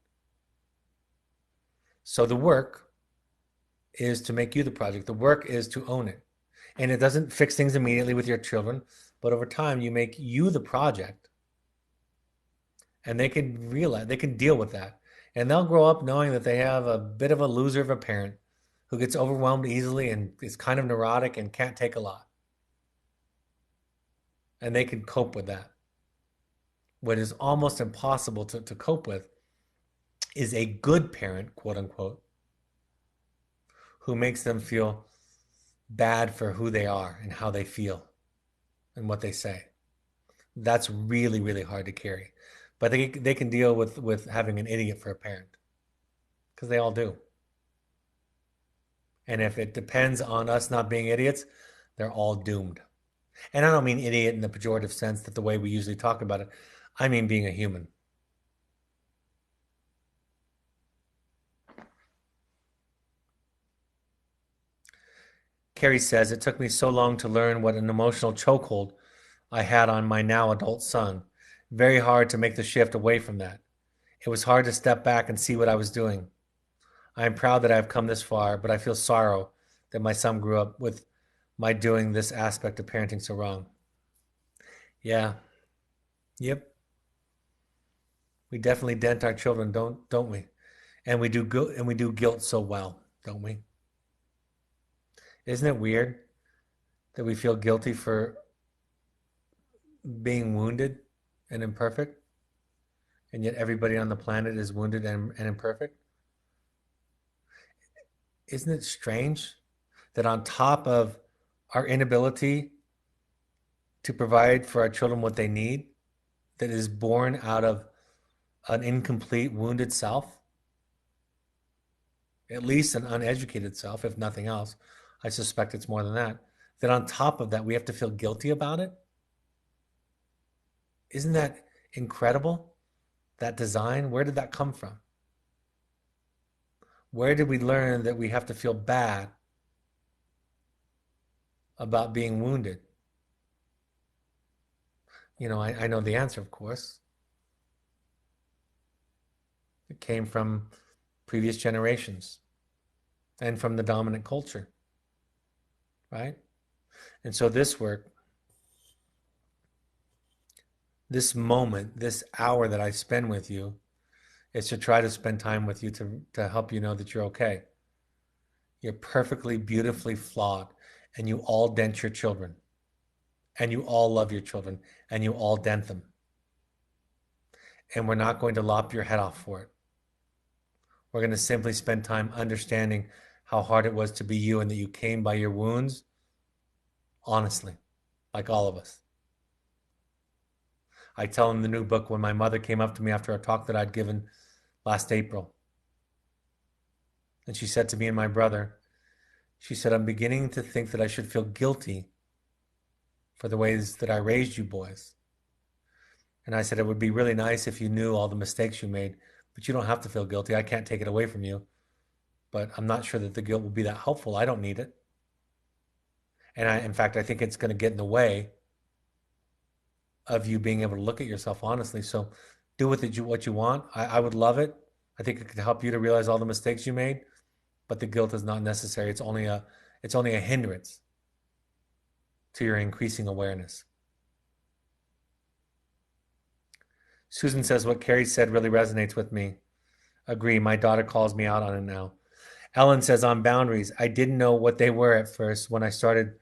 So the work is to make you the project. The work is to own it. And it doesn't fix things immediately with your children, but over time you make you the project, and they can realize, they can deal with that. And they'll grow up knowing that they have a bit of a loser of a parent who gets overwhelmed easily and is kind of neurotic and can't take a lot. And they can cope with that. What is almost impossible to cope with is a good parent, quote unquote, who makes them feel bad for who they are and how they feel and what they say. That's really, really hard to carry. But they can deal with having an idiot for a parent, because they all do. And if it depends on us not being idiots, they're all doomed. And I don't mean idiot in the pejorative sense that the way we usually talk about it. I mean being a human. Carrie says, it took me so long to learn what an emotional chokehold I had on my now adult son. Very hard to make the shift away from that. It was hard to step back and see what I was doing. I am proud that I have come this far, but I feel sorrow that my son grew up with my doing this aspect of parenting so wrong. Yeah. Yep. We definitely dent our children, don't we? And we do guilt so well, don't we? Isn't it weird that we feel guilty for being wounded and imperfect, and yet everybody on the planet is wounded and imperfect? Isn't it strange that on top of our inability to provide for our children what they need, that is born out of an incomplete, wounded self, at least an uneducated self, if nothing else. I suspect it's more than that. That on top of that, we have to feel guilty about it. Isn't that incredible? That design, where did that come from? Where did we learn that we have to feel bad about being wounded? I know the answer, of course. It came from previous generations and from the dominant culture, right? And so this work, this moment, this hour that I spend with you, is to try to spend time with you to help you know that you're okay. You're perfectly, beautifully flawed, and you all dent your children, and you all love your children, and you all dent them. And we're not going to lop your head off for it. We're going to simply spend time understanding how hard it was to be you, and that you came by your wounds honestly, like all of us. I tell in the new book, when my mother came up to me after a talk that I'd given last April, and she said to me and my brother, she said, I'm beginning to think that I should feel guilty for the ways that I raised you boys. And I said, it would be really nice if you knew all the mistakes you made, but you don't have to feel guilty. I can't take it away from you, but I'm not sure that the guilt will be that helpful. I don't need it. And in fact, I think it's going to get in the way of you being able to look at yourself honestly. So do with it what you want. I would love it. I think it could help you to realize all the mistakes you made, but the guilt is not necessary. It's only a hindrance to your increasing awareness. Susan says what Carrie said really resonates with me. Agree. My daughter calls me out on it now. Ellen says on boundaries, I didn't know what they were at first when I started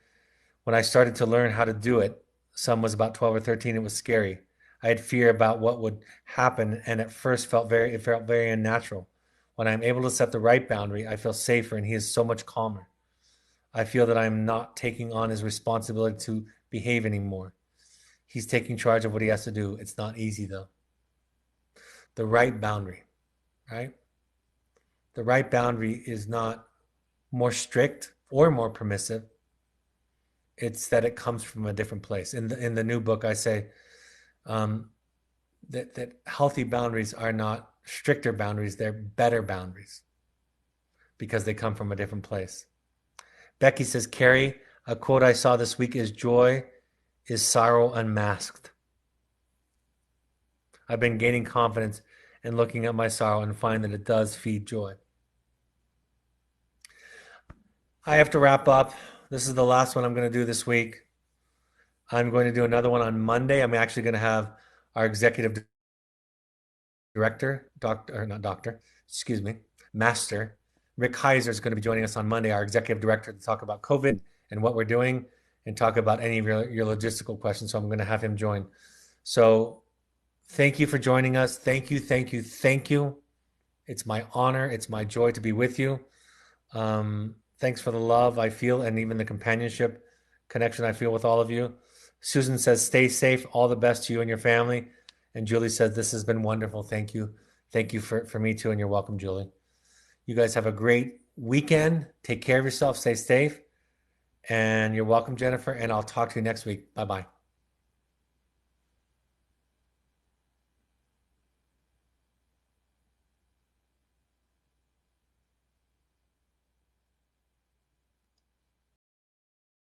to learn how to do it. Some was about 12 or 13. It was scary. I had fear about what would happen, and at first it felt very unnatural. When I'm able to set the right boundary, I feel safer, and he is so much calmer. I feel that I'm not taking on his responsibility to behave anymore. He's taking charge of what he has to do. It's not easy though. The right boundary, right? The right boundary is not more strict or more permissive. It's that it comes from a different place. In the new book, I say um, that healthy boundaries are not stricter boundaries; they're better boundaries because they come from a different place. Becky says, Carrie, a quote I saw this week is joy is sorrow unmasked. I've been gaining confidence in looking at my sorrow and find that it does feed joy. I have to wrap up. This is the last one I'm going to do this week. I'm going to do another one on Monday. I'm actually going to have our executive director, doctor, or not doctor, excuse me, master, Rick Heiser is going to be joining us on Monday, our executive director, to talk about COVID and what we're doing and talk about any of your logistical questions. So I'm going to have him join. So thank you for joining us. Thank you, thank you, thank you. It's my honor. It's my joy to be with you. Thanks for the love I feel and even the companionship connection I feel with all of you. Susan says, stay safe. All the best to you and your family. And Julie says, this has been wonderful. Thank you. Thank you for me too. And you're welcome, Julie. You guys have a great weekend. Take care of yourself. Stay safe. And you're welcome, Jennifer. And I'll talk to you next week. Bye bye.